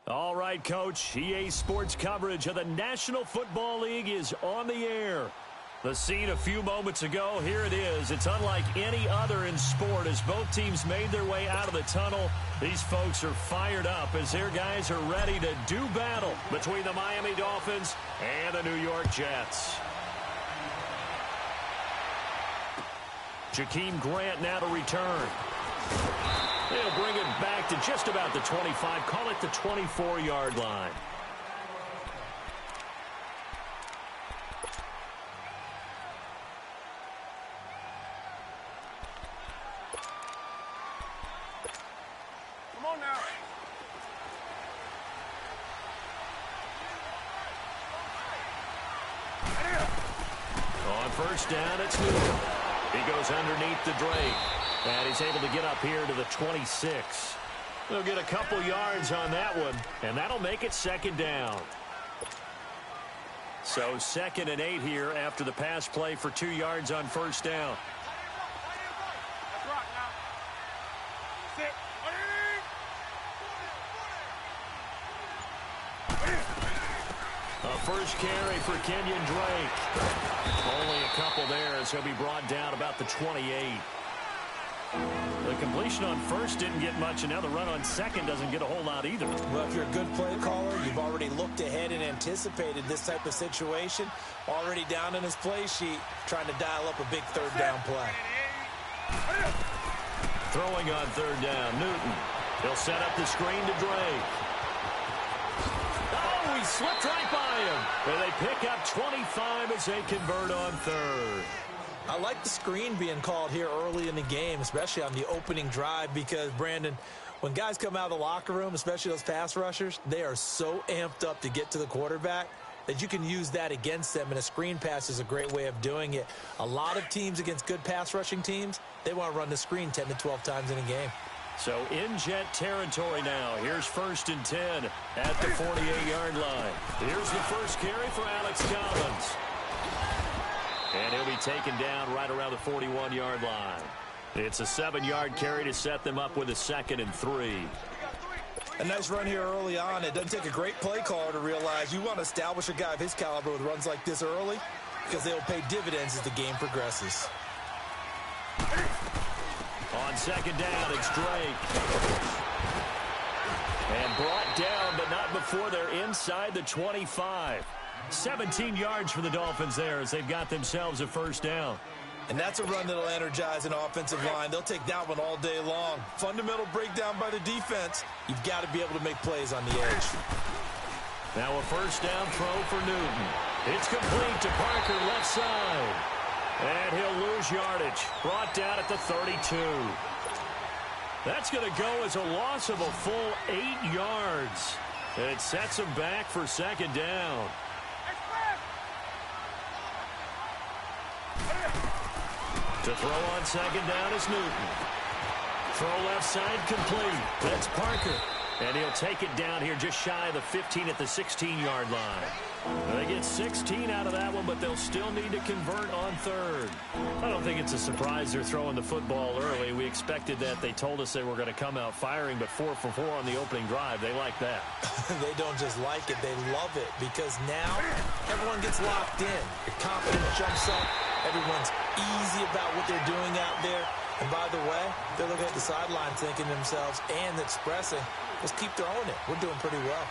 All right, Coach. EA Sports coverage of the National Football League is on the air. The scene a few moments ago, here it is. It's unlike any other in sport as both teams made their way out of the tunnel. These folks are fired up as their guys are ready to do battle between the Miami Dolphins and the New York Jets. Jakeem Grant now to return. They'll bring it back to just about the 25. Call it the 24-yard line. Come on now. On first down, it's Newton. He goes underneath the Drake. And he's able to get up here to the 26. They'll get a couple yards on that one, and that'll make it second down. So 2nd and 8 here after the pass play for 2 yards on first down. That's right now. Sit. A first carry for Kenyon Drake. Only a couple there as he'll be brought down about the 28. The completion on first didn't get much, and now the run on second doesn't get a whole lot either. Well, if you're a good play caller, you've already looked ahead and anticipated this type of situation. Already down in his play sheet, trying to dial up a big third down play. Throwing on third down, Newton. He'll set up the screen to Drake. Oh, he slipped right by him. And they pick up 25 as they convert on third. I like the screen being called here early in the game, especially on the opening drive, because, Brandon, when guys come out of the locker room, especially those pass rushers, they are so amped up to get to the quarterback that you can use that against them, and a screen pass is a great way of doing it. A lot of teams against good pass rushing teams, they want to run the screen 10 to 12 times in a game. So in Jet territory now. Here's 1st and 10 at the 48-yard line. Here's the first carry for Alex Collins. And he'll be taken down right around the 41-yard line. It's a 7-yard carry to set them up with a 2nd and 3. A nice run here early on. It doesn't take a great play caller to realize you want to establish a guy of his caliber with runs like this early because they'll pay dividends as the game progresses. On 2nd down, it's Drake. And brought down, but not before they're inside the 25. 17 yards for the Dolphins there as they've got themselves a first down. And that's a run that'll energize an offensive line. They'll take that one all day long. Fundamental breakdown by the defense. You've got to be able to make plays on the edge. Now a first down throw for Newton. It's complete to Parker left side. And he'll lose yardage. Brought down at the 32. That's going to go as a loss of a full 8 yards. And it sets him back for second down. To throw on second down is Newton. Throw left side complete. That's Parker. And he'll take it down here just shy of the 15 at the 16-yard line. They get 16 out of that one, but they'll still need to convert on third. I don't think it's a surprise they're throwing the football early. We expected that. They told us they were going to come out firing, but 4 for 4 on the opening drive. They like that. They don't just like it. They love it because now everyone gets locked in. Your confidence jumps up. Everyone's easy about what they're doing out there. And by the way, they're looking at the sideline thinking to themselves and expressing, let's keep throwing it. We're doing pretty well.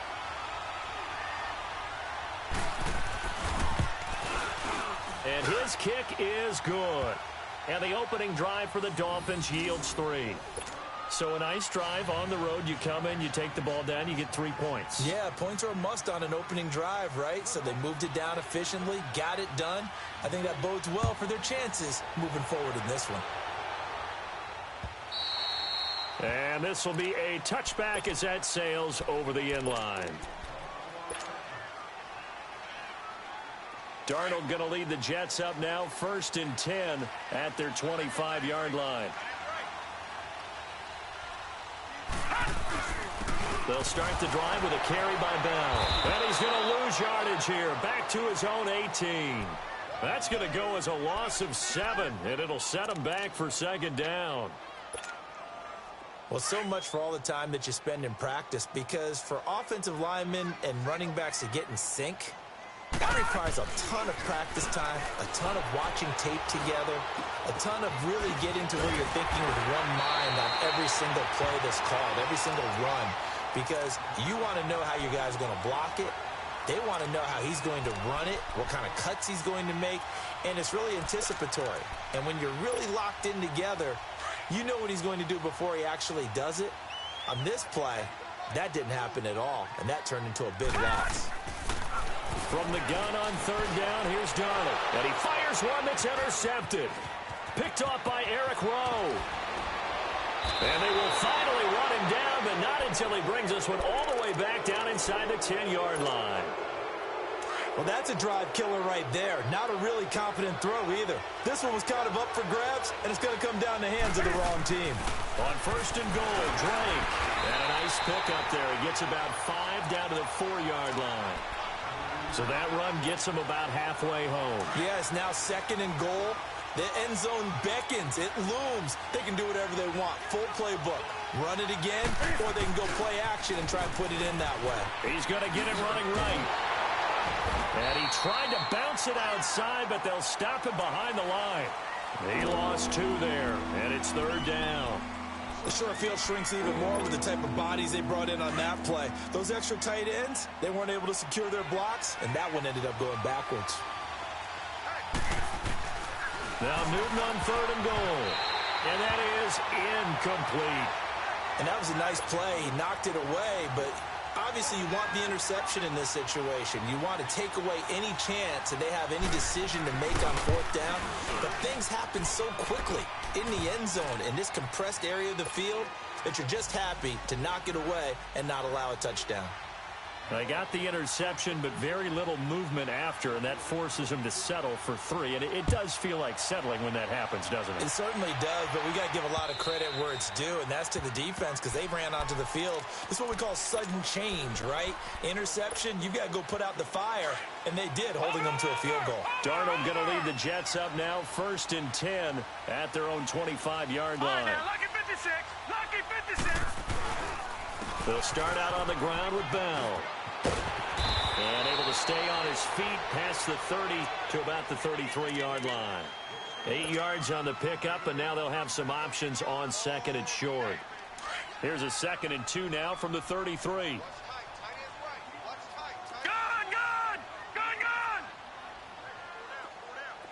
And his kick is good. And the opening drive for the Dolphins yields 3. So a nice drive on the road. You come in, you take the ball down, you get 3 points. Yeah, points are a must on an opening drive, right? So they moved it down efficiently, got it done. I think that bodes well for their chances moving forward in this one. And this will be a touchback as that sails over the end line. Darnold going to lead the Jets up now, 1st and 10 at their 25-yard line. They'll start the drive with a carry by Bell. And he's going to lose yardage here, back to his own 18. That's going to go as a loss of 7, and it'll set him back for second down. Well, so much for all the time that you spend in practice, because for offensive linemen and running backs to get in sync, that requires a ton of practice time, a ton of watching tape together, a ton of really getting to where you're thinking with one mind on every single play that's called, every single run, because you want to know how your guy's going to block it. They want to know how he's going to run it, what kind of cuts he's going to make, and it's really anticipatory. And when you're really locked in together, you know what he's going to do before he actually does it. On this play, that didn't happen at all, and that turned into a big loss. From the gun on third down, here's Darnold. And he fires one that's intercepted. Picked off by Eric Rowe. And they will finally run him down, but not until he brings us one all the way back down inside the 10-yard line. Well, that's a drive killer right there. Not a really confident throw either. This one was kind of up for grabs, and it's going to come down the hands of the wrong team. On first and goal, Drake. And a nice pickup there. He gets about 5 down to the 4-yard line. So that run gets him about halfway home. Yeah, it's now second and goal. The end zone beckons. It looms. They can do whatever they want. Full playbook. Run it again, or they can go play action and try and put it in that way. He's going to get it running right. And he tried to bounce it outside, but they'll stop him behind the line. He lost 2 there, and it's third down. The short field shrinks even more with the type of bodies they brought in on that play. Those extra tight ends, they weren't able to secure their blocks, and that one ended up going backwards. Now Newton on third and goal. And that is incomplete. And that was a nice play. He knocked it away, but obviously you want the interception in this situation. You want to take away any chance that they have any decision to make on fourth down. But things happen so quickly in the end zone in this compressed area of the field that you're just happy to knock it away and not allow a touchdown. They got the interception, but very little movement after, and that forces him to settle for 3. And it does feel like settling when that happens, doesn't it? It certainly does, but we got to give a lot of credit where it's due, and that's to the defense because they ran onto the field. This is what we call sudden change, right? Interception, you've got to go put out the fire, and they did, holding them to a field goal. Darnold going to lead the Jets up now, 1st and 10 at their own 25-yard line. Lucky 56. Lucky 56. They'll start out on the ground with Bell. And able to stay on his feet past the 30 to about the 33-yard line. 8 yards on the pickup, and now they'll have some options on second and short. Here's a 2nd and 2 now from the 33.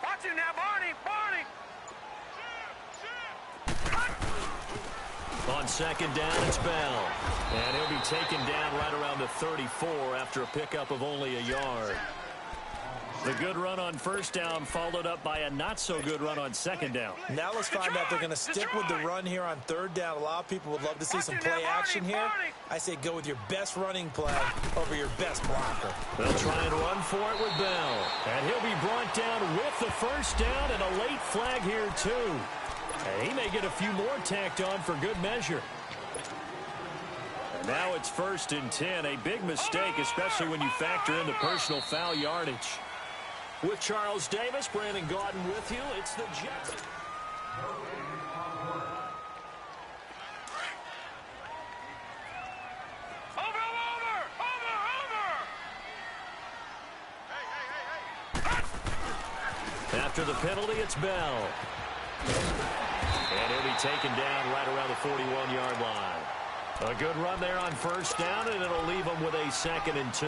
Watch him now, Barney. On 2nd down, it's Bell. And he'll be taken down right around the 34 after a pickup of only a yard. The good run on 1st down followed up by a not-so-good run on 2nd down. Now let's find out if they're going to stick with the run here on 3rd down. A lot of people would love to see some play action here. I say go with your best running play over your best blocker. They'll try and run for it with Bell. And he'll be brought down with the 1st down and a late flag here, too. And he may get a few more tacked on for good measure. And now it's 1st and 10. A big mistake, especially when you factor in the personal foul yardage. With Charles Davis, Brandon Gaudin with you. It's the Jets. After the penalty, it's Bell. And he'll be taken down right around the 41-yard line. A good run there on 1st down, and it'll leave them with a 2nd and 2.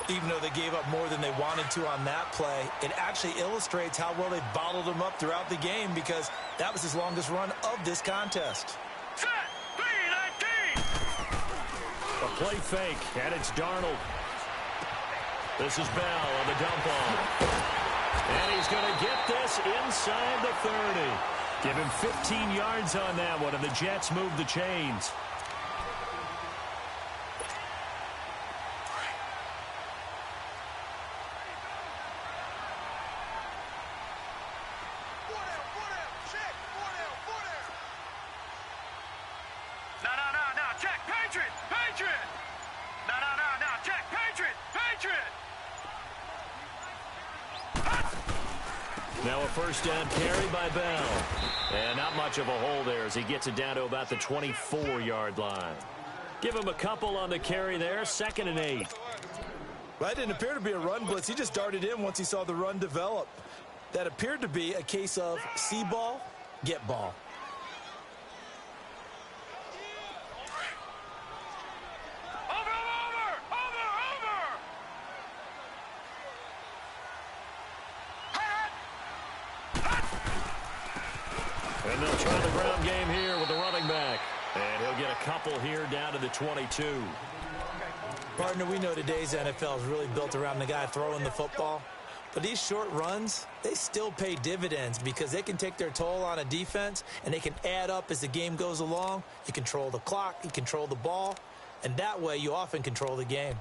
Even though they gave up more than they wanted to on that play, it actually illustrates how well they bottled them up throughout the game because that was his longest run of this contest. Set. 3-19. A play fake, and it's Darnold. This is Bell on the dump off. And he's going to get this inside the 30. Give him 15 yards on that one, and the Jets move the chains. Now a first down carry by Bell. And not much of a hole there as he gets it down to about the 24-yard line. Give him a couple on the carry there, 2nd and 8. That didn't appear to be a run blitz. He just darted in once he saw the run develop. That appeared to be a case of see ball, get ball. And they'll try the ground game here with the running back. And he'll get a couple here down to the 22. Partner, we know today's NFL is really built around the guy throwing the football. But these short runs, they still pay dividends because they can take their toll on a defense and they can add up as the game goes along. You control the clock, you control the ball, and that way you often control the game.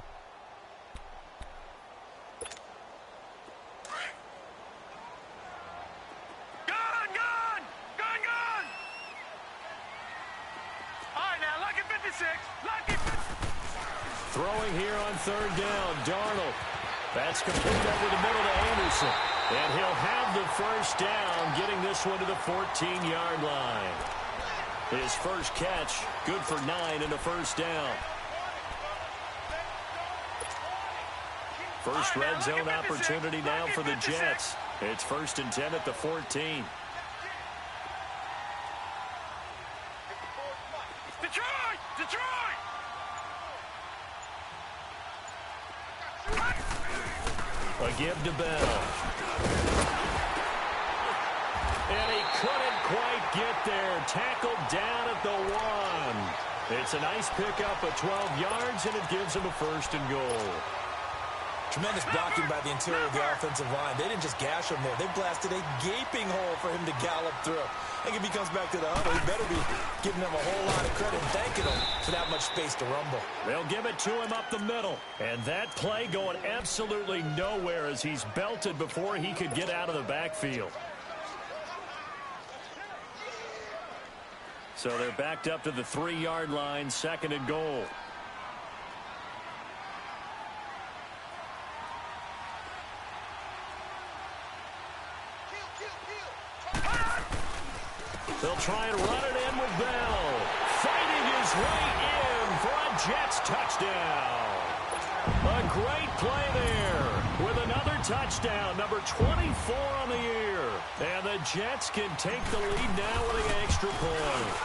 Throwing here on 3rd down, Darnold. That's complete over the middle to Anderson. And he'll have the first down, getting this one to the 14-yard line. His first catch, good for 9 and a first down. First red zone opportunity now for the Jets. It's 1st and 10 at the 14. A give to Bell. And he couldn't quite get there. Tackled down at the 1. It's a nice pickup of 12 yards, and it gives him a 1st and goal. Tremendous blocking by the interior of the offensive line. They didn't just gash him there. They blasted a gaping hole for him to gallop through. I think if he comes back to the huddle, he better be giving them a whole lot of credit and thanking them for that much space to rumble. They'll give it to him up the middle. And that play going absolutely nowhere as he's belted before he could get out of the backfield. So they're backed up to the 3-yard line, 2nd and goal. They'll try and run it in with Bell. Fighting his way in for a Jets touchdown. A great play there with another touchdown, number 24 on the year. And the Jets can take the lead now with an extra point.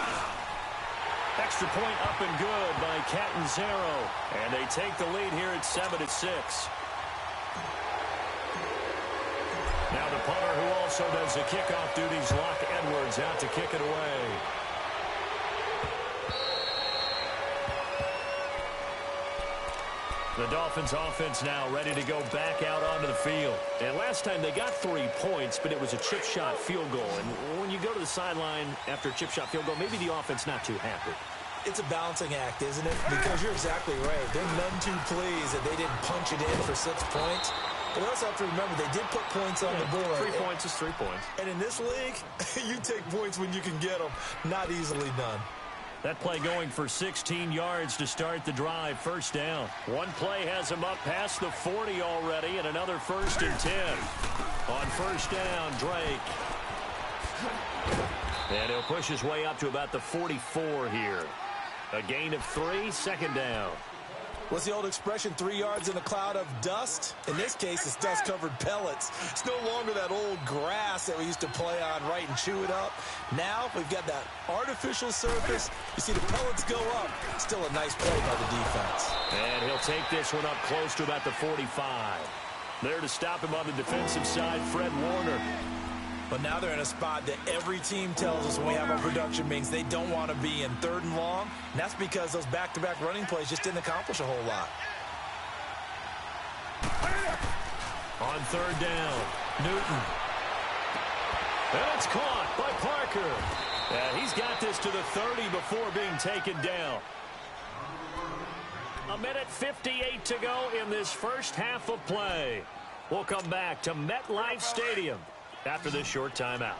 Extra point up and good by Catanzaro. And they take the lead here at 7-6. Now the punter, who also does the kickoff duties, Locke Edwards, out to kick it away. The Dolphins offense now ready to go back out onto the field. And last time they got 3 points, but it was a chip shot field goal. And when you go to the sideline after a chip shot field goal, maybe the offense not too happy. It's a balancing act, isn't it? Because you're exactly right. They're none too pleased that they didn't punch it in for 6 points. But we also have to remember they did put points on the board. 3 points is 3 points. And in this league, you take points when you can get them. Not easily done. That play going for 16 yards to start the drive. First down. One play has him up past the 40 already, and another 1st and 10. On first down, Drake. And he'll push his way up to about the 44 here. A gain of 3, 2nd down. What's the old expression, 3 yards in a cloud of dust? In this case, it's dust-covered pellets. It's no longer that old grass that we used to play on, right, and chew it up. Now we've got that artificial surface. You see the pellets go up. Still a nice play by the defense. And he'll take this one up close to about the 45. There to stop him on the defensive side, Fred Warner. But now they're in a spot that every team tells us when we have our production meetings they don't want to be in, 3rd and long. And that's because those back-to-back running plays just didn't accomplish a whole lot. On 3rd down, Newton. And it's caught by Parker. And he's got this to the 30 before being taken down. 1:58 to go in this first half of play. We'll come back to MetLife Stadium after this short timeout.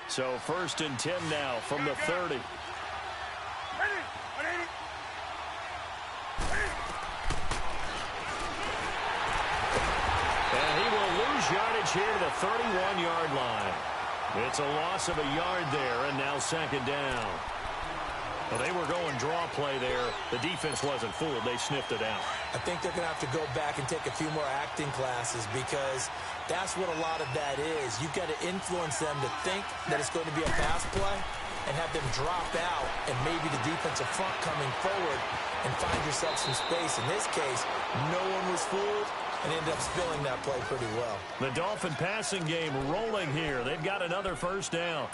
So 1st and 10 now from the 30. And he will lose yardage here to the 31-yard line. It's a loss of a yard there, and now second down. Well, they were going draw play there. The defense wasn't fooled. They sniffed it out. I think they're going to have to go back and take a few more acting classes because that's what a lot of that is. You've got to influence them to think that it's going to be a pass play and have them drop out and maybe the defensive front coming forward and find yourself some space. In this case, no one was fooled and ended up spilling that play pretty well. The Dolphin passing game rolling here. They've got another first down.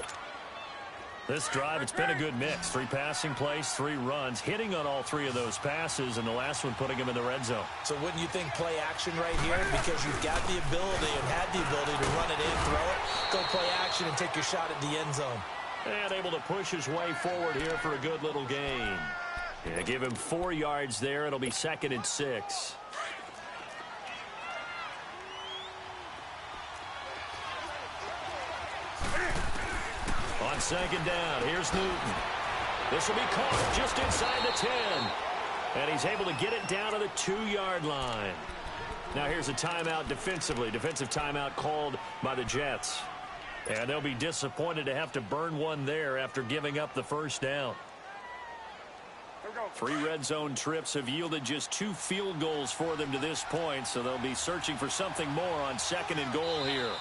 This drive, it's been a good mix. 3 passing plays, 3 runs, hitting on all 3 of those passes, and the last one putting them in the red zone. So wouldn't you think play action right here? Because you've got the ability and had the ability to run it in, throw it, go play action, and take your shot at the end zone. And able to push his way forward here for a good little gain. Yeah, give him 4 yards there. It'll be 2nd and 6. On second down, here's Newton. This will be caught just inside the 10. And he's able to get it down to the 2-yard line. Now here's a timeout defensively. Defensive timeout called by the Jets. And they'll be disappointed to have to burn one there after giving up the first down. 3 red zone trips have yielded just 2 field goals for them to this point, so they'll be searching for something more on 2nd and goal here.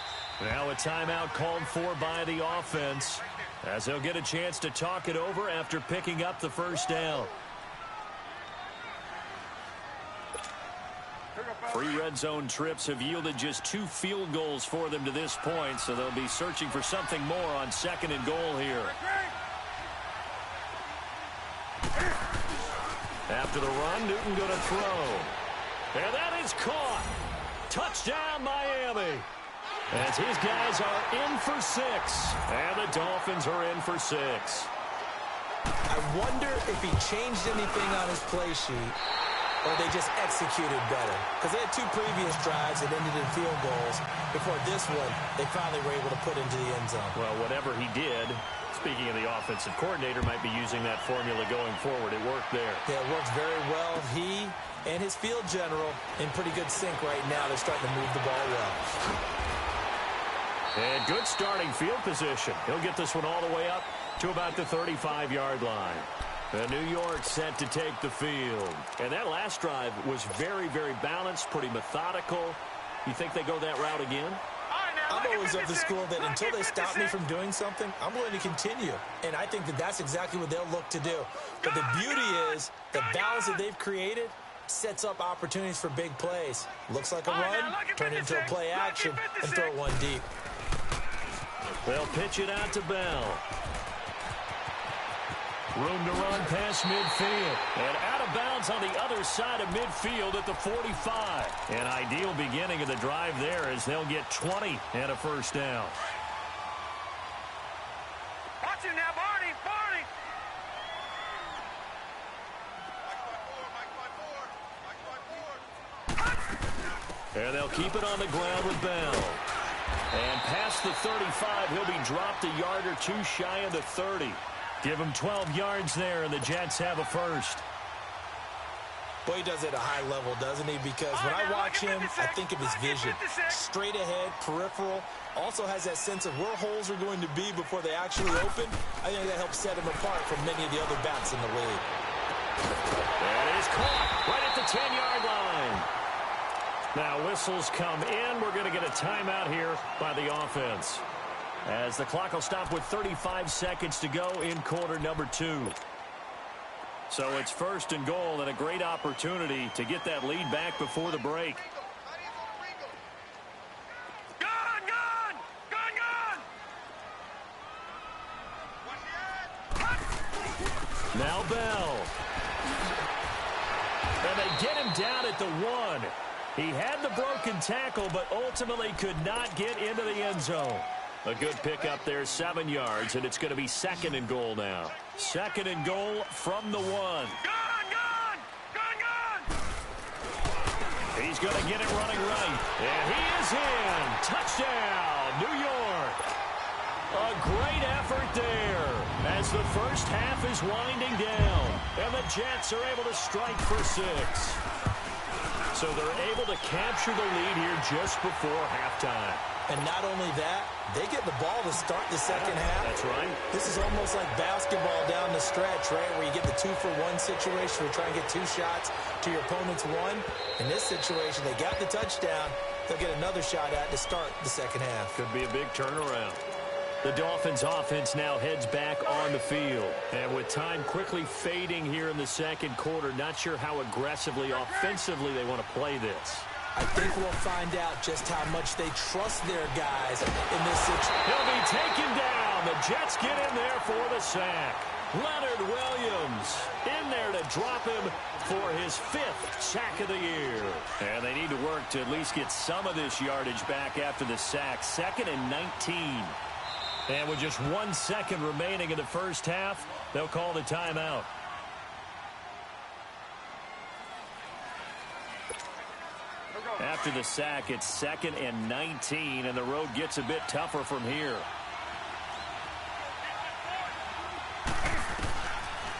Now a timeout called for by the offense as they'll get a chance to talk it over after picking up the first down. 3 red zone trips have yielded just 2 field goals for them to this point, so they'll be searching for something more on 2nd and goal here. After the run, Newton going to throw. And that is caught. Touchdown, Miami. As his guys are in for 6. And the Dolphins are in for 6. I wonder if he changed anything on his play sheet or they just executed better. Because they had 2 previous drives that ended in field goals. Before this one, they finally were able to put into the end zone. Well, whatever he did, speaking of the offensive coordinator, might be using that formula going forward. It worked there. Yeah, it works very well. He and his field general in pretty good sync right now. They're starting to move the ball well. And good starting field position. He'll get this one all the way up to about the 35-yard line. And New York set to take the field. And that last drive was very, very balanced, pretty methodical. You think they go that route again? I'm always of the school that until they stop me from doing something, I'm willing to continue. And I think that that's exactly what they'll look to do. But the beauty is the balance that they've created sets up opportunities for big plays. Looks like a run, turn it into a play action, and throw one deep. They'll pitch it out to Bell. Room to run past midfield. And out of bounds on the other side of midfield at the 45. An ideal beginning of the drive there as they'll get 20 and a first down. Watch him now, Barney. Barney. And they'll keep it on the ground with Bell. And past the 35, he'll be dropped a yard or 2 shy of the 30. Give him 12 yards there, and the Jets have a first. Boy, he does it at a high level, doesn't he? Because when I watch him, I think of his vision. Straight ahead, peripheral. Also has that sense of where holes are going to be before they actually open. I think that helps set him apart from many of the other backs in the league. That is caught right at the 10-yard line. Now whistles come in. We're going to get a timeout here by the offense, as the clock will stop with 35 seconds to go in quarter number 2. So it's 1st and goal, and a great opportunity to get that lead back before the break. Gun! Now Bell. And they get him down at the 1. He had the broken tackle, but ultimately could not get into the end zone. A good pickup there, 7 yards, and it's going to be 2nd and goal now. 2nd and goal from the 1. Gun! He's going to get it running right. And he is in. Touchdown, New York. A great effort there as the first half is winding down. And the Jets are able to strike for 6. So they're able to capture the lead here just before halftime. And not only that, they get the ball to start the second half. That's right. This is almost like basketball down the stretch, right, where you get the 2-for-1 situation where you try and get 2 shots to your opponent's 1. In this situation, they got the touchdown. They'll get another shot at to start the second half. Could be a big turnaround. The Dolphins offense now heads back on the field. And with time quickly fading here in the second quarter, not sure how aggressively, offensively they want to play this. I think we'll find out just how much they trust their guys in this situation. He'll be taken down. The Jets get in there for the sack. Leonard Williams in there to drop him for his 5th sack of the year. And they need to work to at least get some of this yardage back after the sack. 2nd and 19. And with just 1 second remaining in the first half, they'll call the timeout. After the sack, it's 2nd and 19, and the road gets a bit tougher from here.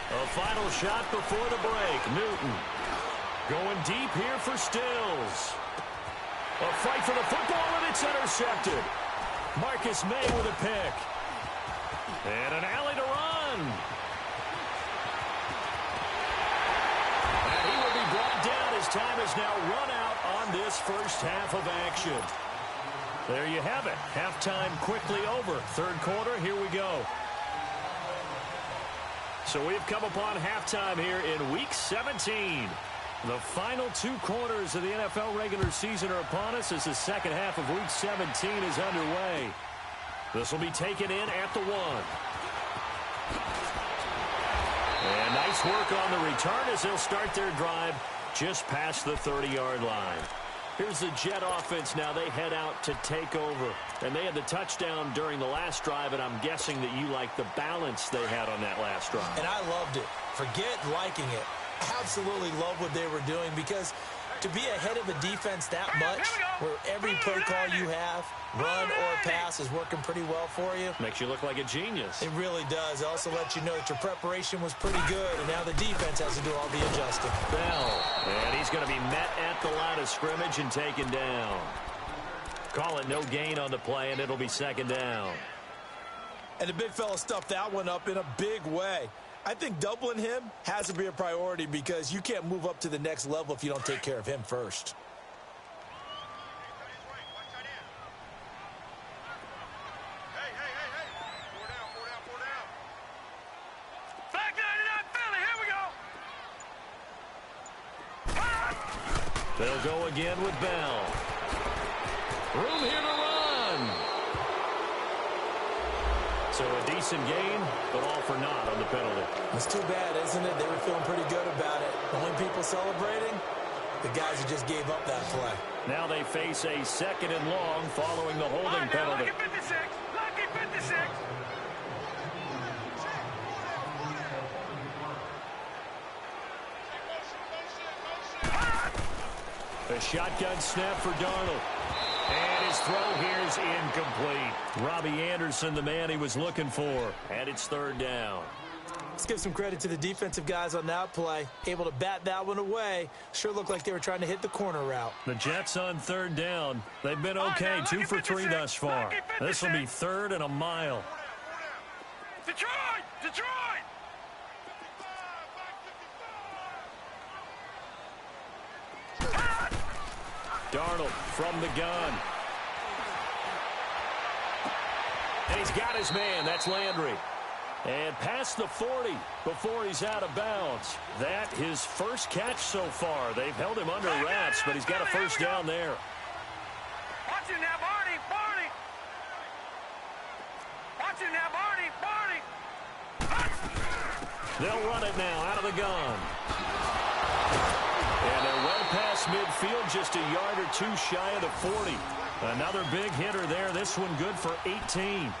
A final shot before the break. Newton going deep here for Stills. A fight for the football, and it's intercepted. Marcus May with a pick. And an alley to run. And he will be brought down as time is now run out on this first half of action. There you have it. Halftime quickly over. Third quarter, here we go. So we've come upon halftime here in Week 17. The final 2 quarters of the NFL regular season are upon us as the second half of Week 17 is underway. This will be taken in at the 1. And nice work on the return as they'll start their drive just past the 30-yard line. Here's the Jet offense now. They head out to take over. And they had the touchdown during the last drive, and I'm guessing that you like the balance they had on that last drive. And I loved it. Forget liking it. Absolutely love what they were doing, because to be ahead of a defense that much, where every play call you have, run or pass, is working pretty well for you. Makes you look like a genius. It really does. It also lets you know that your preparation was pretty good, and now the defense has to do all the adjusting. Bell, and he's going to be met at the line of scrimmage and taken down. Call it no gain on the play, and it'll be 2nd down. And the big fella stuffed that one up in a big way. I think doubling him has to be a priority, because you can't move up to the next level if you don't take care of him first. They'll go again with Bell. Room here to run. So a decent gain, but all for naught on the penalty. It's too bad, isn't it? They were feeling pretty good about it. The only people celebrating, the guys who just gave up that play. Now they face a 2nd and long following the holding penalty. Lucky 56. Lucky 56. A shotgun snap for Darnold. And his throw here is incomplete. Robbie Anderson, the man he was looking for. And it's 3rd down. Let's give some credit to the defensive guys on that play. Able to bat that one away. Sure looked like they were trying to hit the corner route. The Jets on 3rd down. They've been okay. 2 for 3 thus far. This will be 3rd and a mile. Detroit! Detroit! Darnold from the gun. And he's got his man. That's Landry. And past the 40 before he's out of bounds. That his first catch so far. They've held him under wraps, but he's got a first down there. Watch him now, Barney! Barney! Watch him now, Barney! Barney! They'll run it now out of the gun. And they're well past midfield, just a yard or 2 shy of the 40. Another big hitter there. This one good for 18.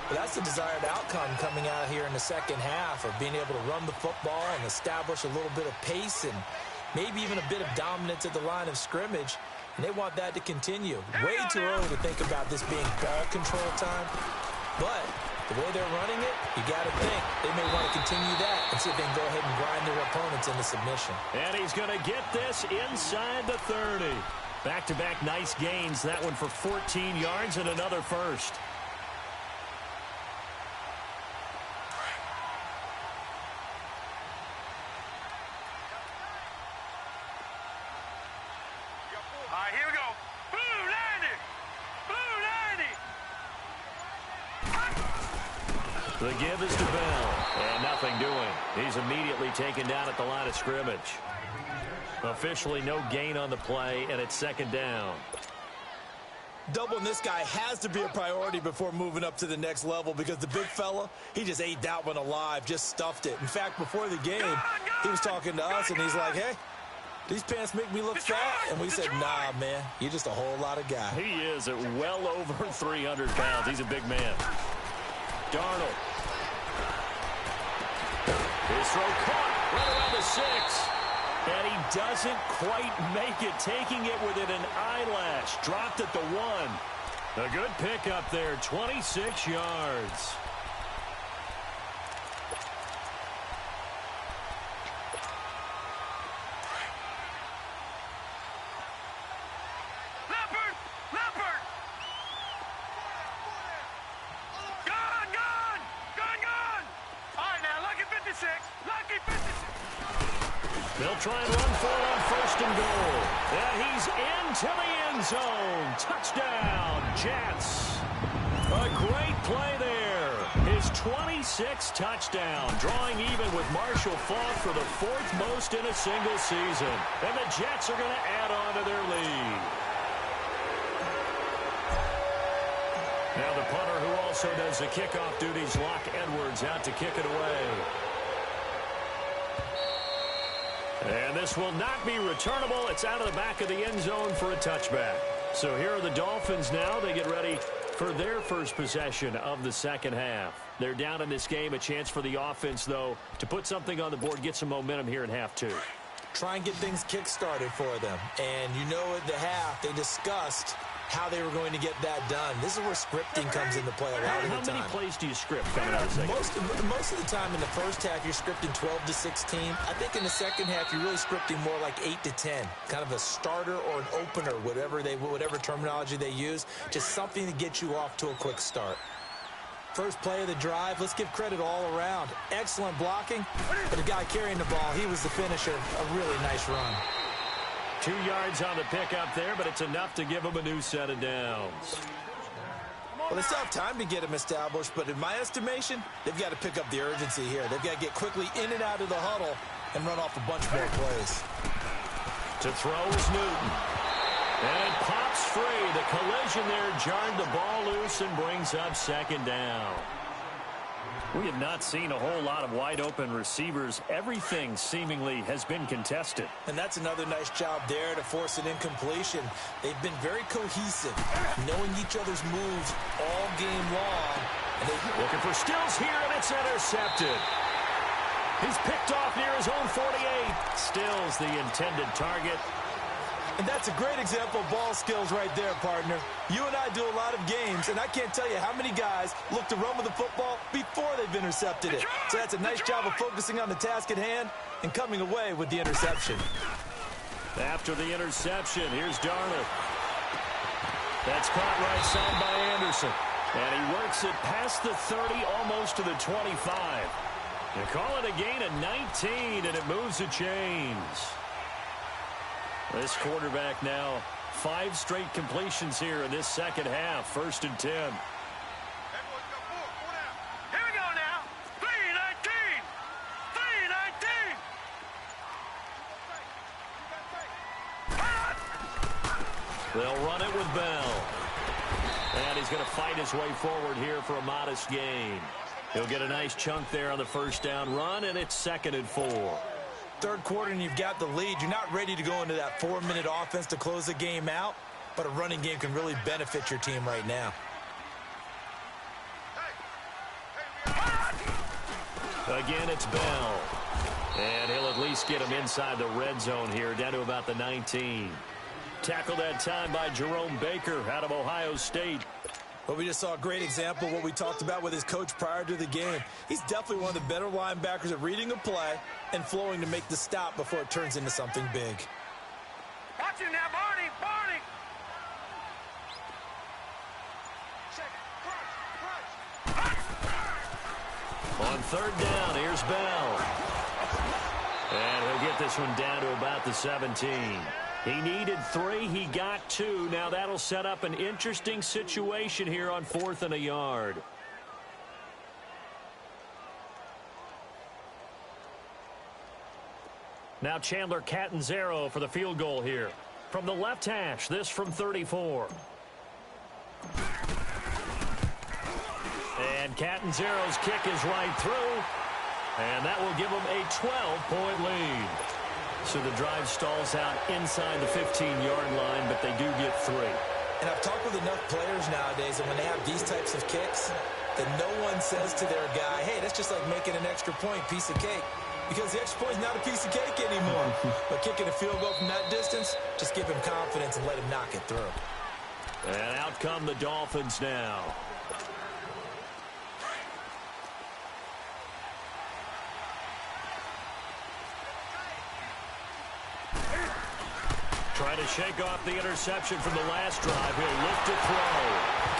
But that's the desired outcome coming out here in the second half, of being able to run the football and establish a little bit of pace and maybe even a bit of dominance at the line of scrimmage. And they want that to continue. Way too early to think about this being ball control time. But The way they're running it, you got to think they may want to continue that and see if they can go ahead and grind their opponents into submission. And he's going to get this inside the 30. Back-to-back nice gains. That one for 14 yards and another first. All right, here we go. Blue 90. Blue 90. The give is to Bell, and nothing doing. He's immediately taken down at the line of scrimmage. Officially no gain on the play, and it's second down. Doubling this guy has to be a priority before moving up to the next level because the big fella, he just ate that one alive, just stuffed it. In fact, before the game, he was talking to us, and he's like, hey, these pants make me look fat. And we said, nah, man, you're just a whole lot of guy. He is at well over 300 pounds. He's a big man. Darnold. His throw caught right around the 6. And he doesn't quite make it, taking it within an eyelash. Dropped at the 1. A good pickup there, 26 yards. Leopard! Leopard! Gone! Gone! Gone! Gone! All right, now, lucky 56. Lucky 56. They'll try and run for it on first and goal. And he's into the end zone. Touchdown, Jets. A great play there. His 26th touchdown, drawing even with Marshall Faulk for the 4th most in a single season. And the Jets are going to add on to their lead. Now the punter who also does the kickoff duties, Locke Edwards, out to kick it away. And this will not be returnable. It's out of the back of the end zone for a touchback. So here are the Dolphins now. They get ready for their first possession of the second half. They're down in this game. A chance for the offense, though, to put something on the board, get some momentum here in half 2. Try and get things kick-started for them. And you know at the half, they discussed how they were going to get that done. This is where scripting comes into play a lot of the time. How many plays do you script coming out of the second? Most of the time in the first half, you're scripting 12 to 16. I think in the second half, you're really scripting more like 8 to 10. Kind of a starter or an opener, whatever terminology they use. Just something to get you off to a quick start. First play of the drive, let's give credit all around. Excellent blocking, but the guy carrying the ball, he was the finisher. A really nice run. 2 yards on the pickup there, but it's enough to give him a new set of downs. Well, they still have time to get him established, but in my estimation, they've got to pick up the urgency here. They've got to get quickly in and out of the huddle and run off a bunch more plays. To throw is Newton. And it pops free. The collision there jarred the ball loose and brings up second down. We have not seen a whole lot of wide-open receivers. Everything seemingly has been contested. And that's another nice job there to force an incompletion. They've been very cohesive, knowing each other's moves all game long. And looking for Stills here, and it's intercepted. He's picked off near his own 48. Stills the intended target. And that's a great example of ball skills right there, partner. You and I do a lot of games, and I can't tell you how many guys look to run with the football before they've intercepted it. So that's a nice job of focusing on the task at hand and coming away with the interception. After the interception, here's Darnold. That's caught right side by Anderson. And he works it past the 30, almost to the 25. They call it a gain of 19, and it moves the chains. This quarterback now, 5 straight completions here in this second half. 1st and 10. Here we go now. 3-19. 3-19. They'll run it with Bell. And he's going to fight his way forward here for a modest gain. He'll get a nice chunk there on the first down run, and it's 2nd and 4. Third quarter and you've got the lead. You're not ready to go into that 4-minute offense to close the game out, but a running game can really benefit your team right now. Again, it's Bell. And he'll at least get him inside the red zone here, down to about the 19. Tackled that time by Jerome Baker out of Ohio State. Well, we just saw a great example of what we talked about with his coach prior to the game. He's definitely one of the better linebackers at reading a play and flowing to make the stop before it turns into something big. Watch him now, Barney! Barney! On third down, here's Bell. And he'll get this one down to about the 17. He needed 3. He got 2. Now that'll set up an interesting situation here on 4th and a yard. Now Chandler Catanzaro for the field goal here. From the left hash, this from 34. And Catanzaro's kick is right through. And that will give them a 12-point lead. So the drive stalls out inside the 15-yard line, but they do get 3. And I've talked with enough players nowadays, and when they have these types of kicks, that no one says to their guy, hey, that's just like making an extra point, piece of cake. Because the extra point is not a piece of cake anymore. But kicking a field goal from that distance, just give him confidence and let him knock it through. And out come the Dolphins now. Trying to shake off the interception from the last drive. He'll lift to throw.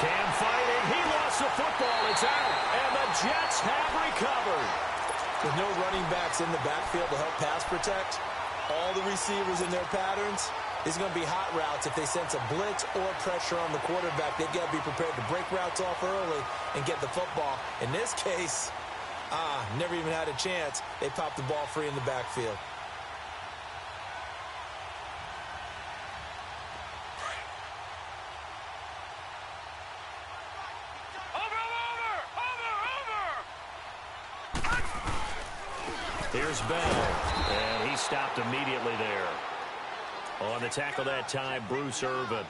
Cam fighting. He lost the football. It's out. And the Jets have recovered. With no running backs in the backfield to help pass protect, all the receivers in their patterns, these are going to be hot routes. If they sense a blitz or pressure on the quarterback, they've got to be prepared to break routes off early and get the football. In this case, never even had a chance. They popped the ball free in the backfield. Here's Bell, and he stopped immediately there. On the tackle that time, Bruce Irvin.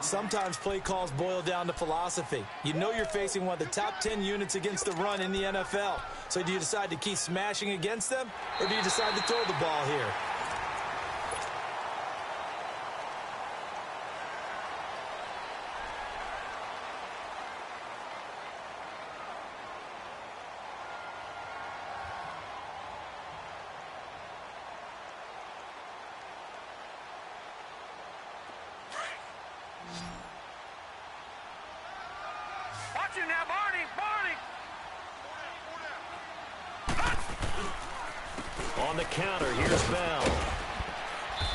Sometimes play calls boil down to philosophy. You know you're facing one of the top 10 units against the run in the NFL. So do you decide to keep smashing against them, or do you decide to throw the ball here? Watch him now, Barney! Barney! On the counter, here's Bell.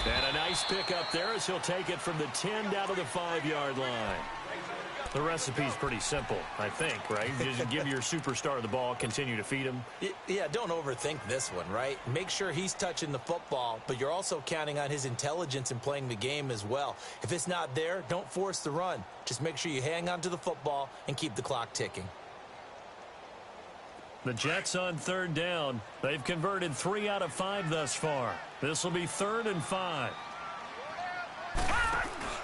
And a nice pickup there as he'll take it from the 10 down to the 5-yard line. The recipe's pretty simple, I think, right? Just give your superstar the ball, continue to feed him. Yeah, don't overthink this one, right? Make sure he's touching the football, but you're also counting on his intelligence in playing the game as well. If it's not there, don't force the run. Just make sure you hang on to the football and keep the clock ticking. The Jets on third down. They've converted 3 out of 5 thus far. This will be 3rd and 5.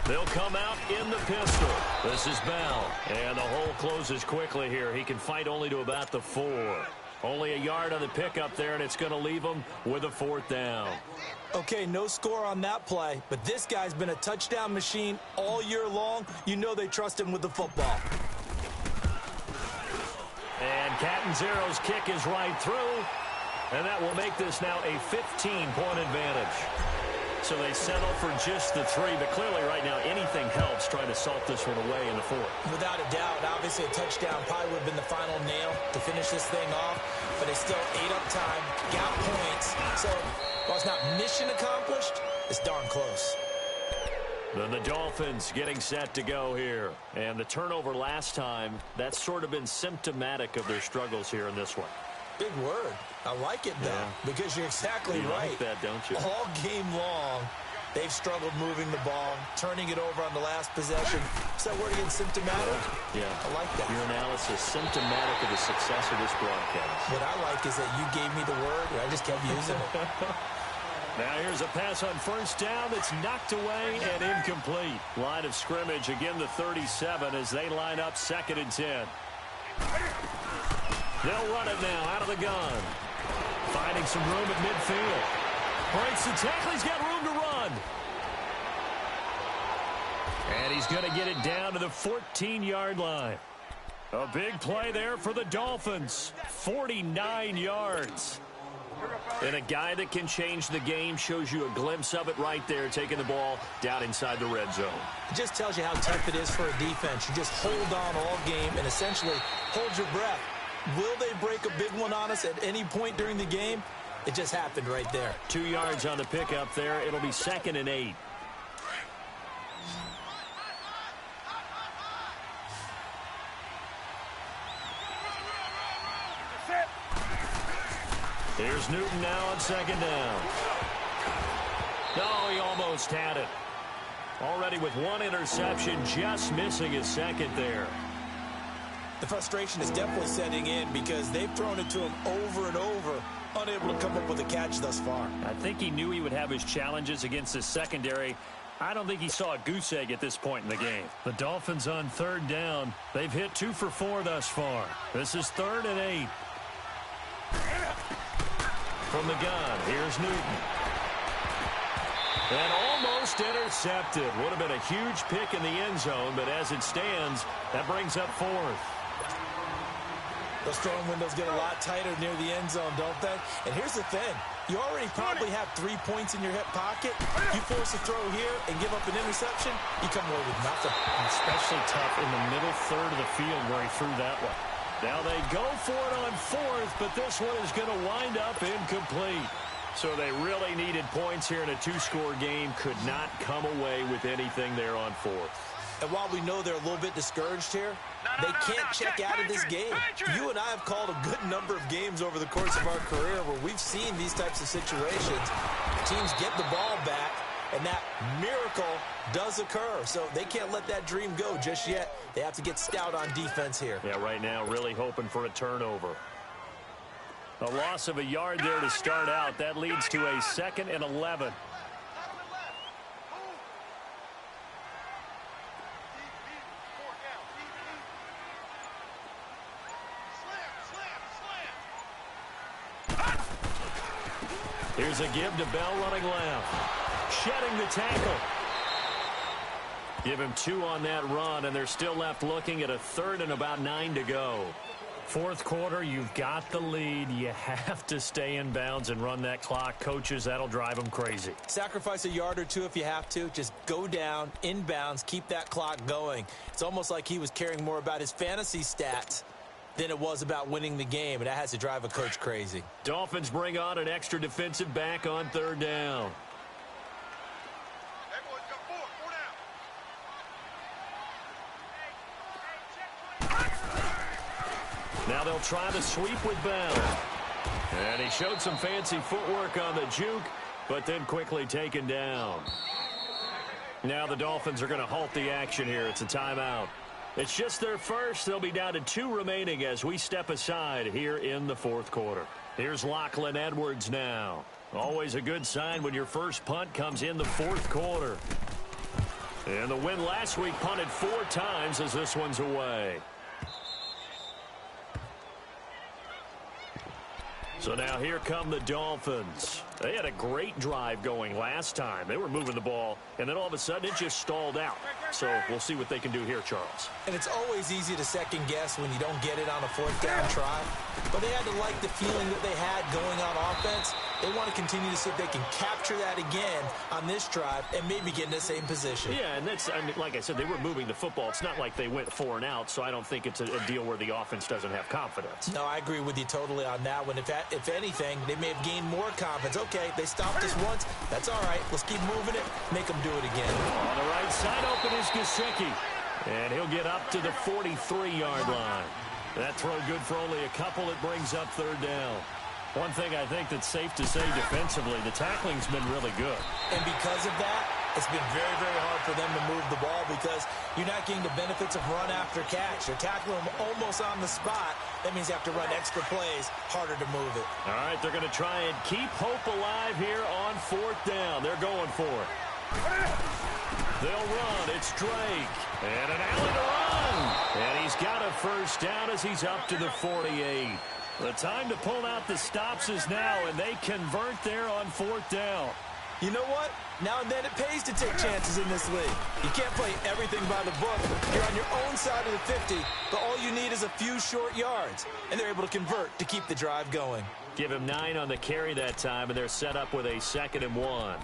They'll come out in the pistol. This is Bell. And the hole closes quickly here. He can fight only to about the 4. Only a yard on the pickup there, and it's going to leave him with a 4th down. Okay, no score on that play, but this guy's been a touchdown machine all year long. You know they trust him with the football. And Catanzaro's kick is right through. And that will make this now a 15-point advantage. So they settle for just the 3, but clearly right now anything helps trying to salt this one away in the 4th. Without a doubt, obviously a touchdown probably would have been the final nail to finish this thing off, but they still ate up time, got points. So while it's not mission accomplished, it's darn close. Then the Dolphins getting set to go here. And the turnover last time, that's sort of been symptomatic of their struggles here in this one. Big word. I like it, though, because you're exactly right. You like that, don't you? All game long, they've struggled moving the ball, turning it over on the last possession. Is that word again, symptomatic? Yeah. I like that. Your analysis, symptomatic of the success of this broadcast. What I like is that you gave me the word, and I just kept using it. Now here's a pass on first down that's knocked away and incomplete. Line of scrimmage, again the 37 as they line up 2nd and 10. They'll run it now out of the gun. Finding some room at midfield. Breaks the tackle. He's got room to run. And he's going to get it down to the 14-yard line. A big play there for the Dolphins. 49 yards. And a guy that can change the game, shows you a glimpse of it right there, taking the ball down inside the red zone. It just tells you how tough it is for a defense. You just hold on all game and essentially hold your breath. Will they break a big one on us at any point during the game? It just happened right there. 2 yards on the pickup there. It'll be 2nd and 8. Here's Newton now on 2nd down. No, he almost had it. Already with 1 interception, just missing his 2nd there. The frustration is definitely setting in because they've thrown it to him over and over, unable to come up with a catch thus far. I think he knew he would have his challenges against his secondary. I don't think he saw a goose egg at this point in the game. The Dolphins on 3rd down. They've hit 2 for 4 thus far. This is 3rd and 8. From the gun, here's Newton. And almost intercepted. Would have been a huge pick in the end zone, but as it stands, that brings up 4th. Those throwing windows get a lot tighter near the end zone, don't they? And here's the thing. You already probably have 3 points in your hip pocket. You force a throw here and give up an interception, you come away with nothing. Especially tough in the middle third of the field where he threw that one. Now they go for it on 4th, but this one is going to wind up incomplete. So they really needed points here in a 2-score game. Could not come away with anything there on 4th. And while we know they're a little bit discouraged here, they can't check out of this game. You and I have called a good number of games over the course of our career where we've seen these types of situations. Teams get the ball back, and that miracle does occur. So they can't let that dream go just yet. They have to get stout on defense here. Yeah, right now really hoping for a turnover. A loss of a yard there to start out. That leads to a 2nd and 11. Here's a give to Bell running left. Shedding the tackle. Give him 2 on that run, and they're still left looking at a 3rd and about 9 to go. 4th quarter, you've got the lead. You have to stay in bounds and run that clock. Coaches, that'll drive them crazy. Sacrifice a yard or 2 if you have to. Just go down, in bounds, keep that clock going. It's almost like he was caring more about his fantasy stats than it was about winning the game, and that has to drive a coach crazy. Dolphins bring on an extra defensive back on 3rd down. Now they'll try the sweep with Bell. And he showed some fancy footwork on the juke, but then quickly taken down. Now the Dolphins are going to halt the action here. It's a timeout. It's just their first. They'll be down to 2 remaining as we step aside here in the 4th quarter. Here's Lachlan Edwards now. Always a good sign when your first punt comes in the 4th quarter. And the win last week, punted 4 times as this one's away. So now here come the Dolphins. They had a great drive going last time. They were moving the ball, and then all of a sudden it just stalled out. So we'll see what they can do here, Charles. And it's always easy to second guess when you don't get it on a 4th down try. But they had to like the feeling that they had going on offense. They want to continue to see if they can capture that again on this drive and maybe get in the same position. Yeah, and that's, I mean, like I said, they were moving the football. It's not like they went 4 and out, so I don't think it's a deal where the offense doesn't have confidence. No, I agree with you totally on that one. If anything, they may have gained more confidence. Okay, they stopped us once. That's all right. Let's keep moving it. Make them do it again. On the right side, open is Gesicki. And he'll get up to the 43-yard line. That throw good for only a couple. It brings up 3rd down. One thing I think that's safe to say defensively, the tackling's been really good. And because of that, it's been very, very hard for them to move the ball because you're not getting the benefits of run after catch. They're tackling them almost on the spot. That means you have to run extra plays, harder to move it. All right, they're going to try and keep hope alive here on 4th down. They're going for it. They'll run. It's Drake. And an alley to run. And he's got a first down as he's up to the 48. The time to pull out the stops is now, and they convert there on 4th down. You know what? Now and then it pays to take chances in this league. You can't play everything by the book. You're on your own side of the 50, but all you need is a few short yards, and they're able to convert to keep the drive going. Give him 9 on the carry that time, and they're set up with a 2nd and 1.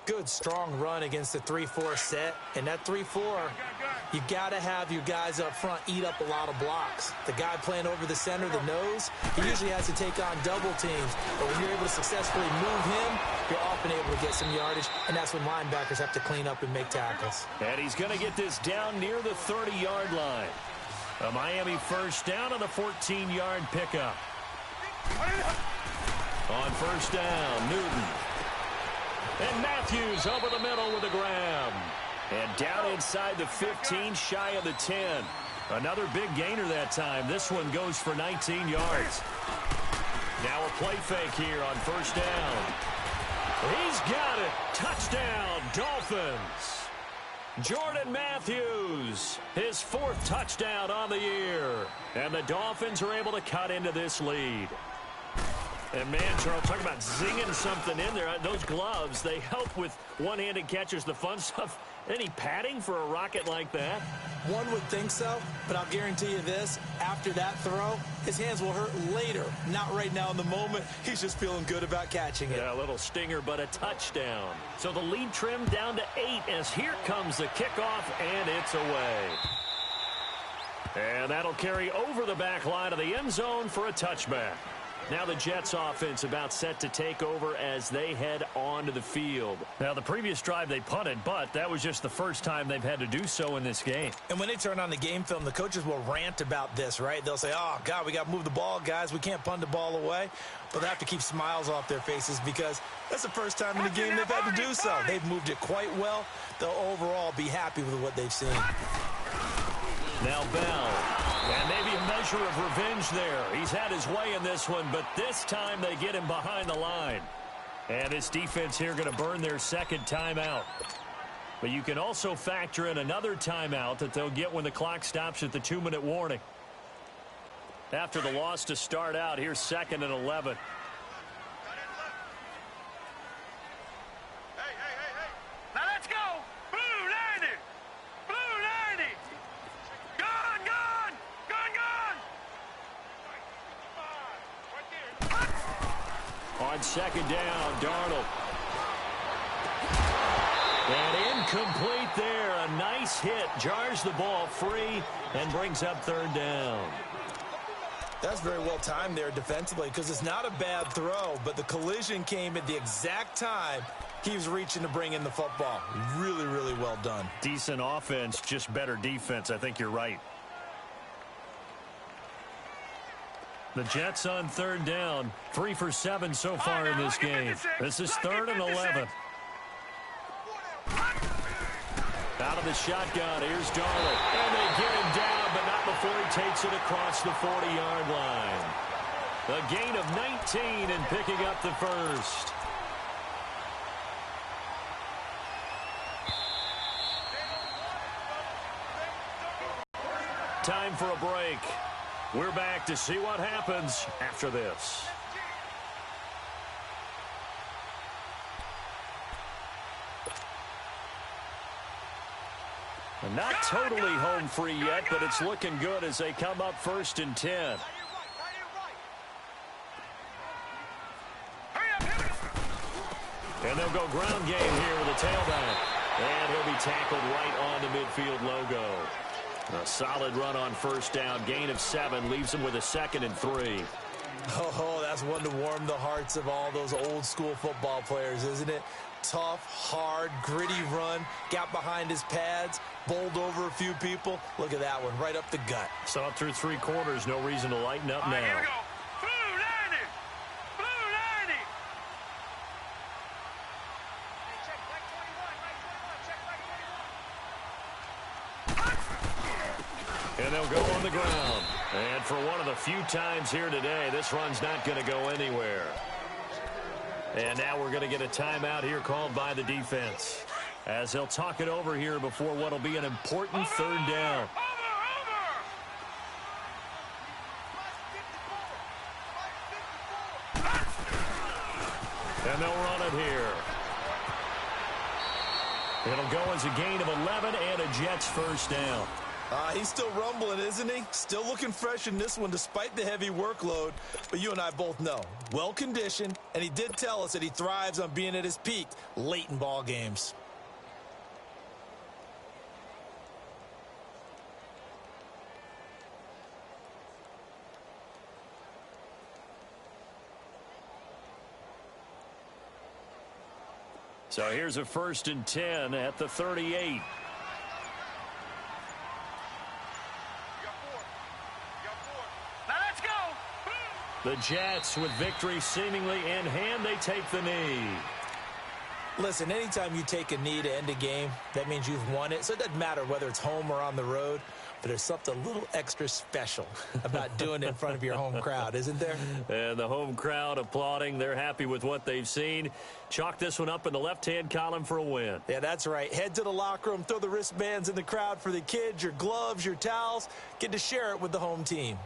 Good, strong run against the 3-4 set, and that 3-4, you got to have your guys up front eat up a lot of blocks. The guy playing over the center, the nose, he usually has to take on double teams, but when you're able to successfully move him, you're often able to get some yardage, and that's when linebackers have to clean up and make tackles. And he's going to get this down near the 30-yard line. A Miami first down on the 14-yard pickup. On first down, Newton. And Matthews over the middle with a grab. And down inside the 15, shy of the 10. Another big gainer that time. This one goes for 19 yards. Now a play fake here on first down. He's got it. Touchdown, Dolphins. Jordan Matthews, his 4th touchdown on the year. And the Dolphins are able to cut into this lead. And, man, Charles, talk about zinging something in there. Those gloves, they help with one-handed catches, the fun stuff. Any padding for a rocket like that? One would think so, but I'll guarantee you this. After that throw, his hands will hurt later. Not right now in the moment. He's just feeling good about catching it. Yeah, a little stinger, but a touchdown. So the lead trimmed down to 8 as here comes the kickoff, and it's away. And that'll carry over the back line of the end zone for a touchback. Now the Jets offense about set to take over as they head onto the field. Now the previous drive they punted, but that was just the first time they've had to do so in this game. And when they turn on the game film, the coaches will rant about this, right? They'll say, oh, God, we got to move the ball, guys. We can't punt the ball away. But they have to keep smiles off their faces because that's the first time in the game they've had to do so. They've moved it quite well. They'll overall be happy with what they've seen. Now Bell. And maybe a measure of revenge there. He's had his way in this one, but this time they get him behind the line. And this defense here going to burn their 2nd timeout. But you can also factor in another timeout that they'll get when the clock stops at the 2-minute warning. After the loss to start out, here's 2nd and 11. Now let's go. Blue 90. Blue 90. Gone, gone. On 2nd down, Darnold. And incomplete there. A nice hit. Jars the ball free and brings up 3rd down. That's very well timed there defensively because it's not a bad throw, but the collision came at the exact time he was reaching to bring in the football. Really, really well done. Decent offense, just better defense. I think you're right. The Jets on 3rd down. 3 for 7 so far in this game. This is 3rd and 11. Out of the shotgun, here's Darnold. And they get him down, but not before he takes it across the 40-yard line. A gain of 19 and picking up the first. Time for a break. We're back to see what happens after this. Not totally home free yet, but it's looking good as they come up 1st and 10. And they'll go ground game here with a tailback. And he'll be tackled right on the midfield logo. A solid run on 1st down. Gain of 7 leaves him with a 2nd and 3. Oh, that's one to warm the hearts of all those old school football players, isn't it? Tough, hard, gritty run. Got behind his pads. Bowled over a few people. Look at that one, right up the gut. Saw it through 3 quarters. No reason to lighten up now. Here we go. Blue 90. Blue 90. Check back 21. Check back 21. And they'll go on the ground. And for one of the few times here today, this run's not going to go anywhere. And now we're going to get a timeout here called by the defense, as they'll talk it over here before what will be an important 3rd down. And they'll run it here. It'll go as a gain of 11 and a Jets first down. He's still rumbling, isn't he? Still looking fresh in this one despite the heavy workload. But you and I both know, well-conditioned, and he did tell us that he thrives on being at his peak late in ball games. So here's a 1st and 10 at the 38. Now let's go. The Jets, with victory seemingly in hand, they take the knee. Listen, anytime you take a knee to end a game, that means you've won it. So it doesn't matter whether it's home or on the road, but there's something a little extra special about doing it in front of your home crowd, isn't there? And the home crowd applauding. They're happy with what they've seen. Chalk this one up in the left-hand column for a win. Yeah, that's right. Head to the locker room, throw the wristbands in the crowd for the kids, your gloves, your towels. Get to share it with the home team.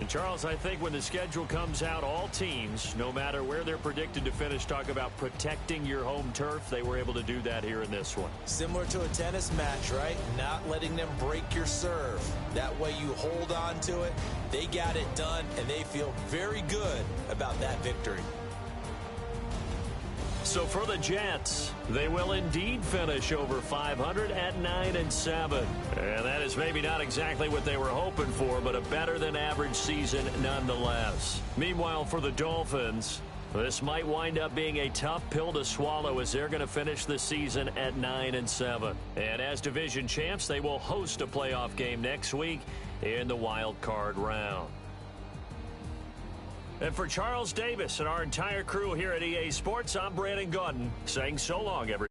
And Charles, I think when the schedule comes out, all teams, no matter where they're predicted to finish, talk about protecting your home turf. They were able to do that here in this one. Similar to a tennis match, right? Not letting them break your serve. That way you hold on to it. They got it done, and they feel very good about that victory. So for the Jets, they will indeed finish over 500 at 9-7. And that is maybe not exactly what they were hoping for, but a better than average season nonetheless. Meanwhile, for the Dolphins, this might wind up being a tough pill to swallow as they're going to finish the season at 9-7. And as division champs, they will host a playoff game next week in the wild card round. And for Charles Davis and our entire crew here at EA Sports, I'm Brandon Gaudin saying so long, everyone.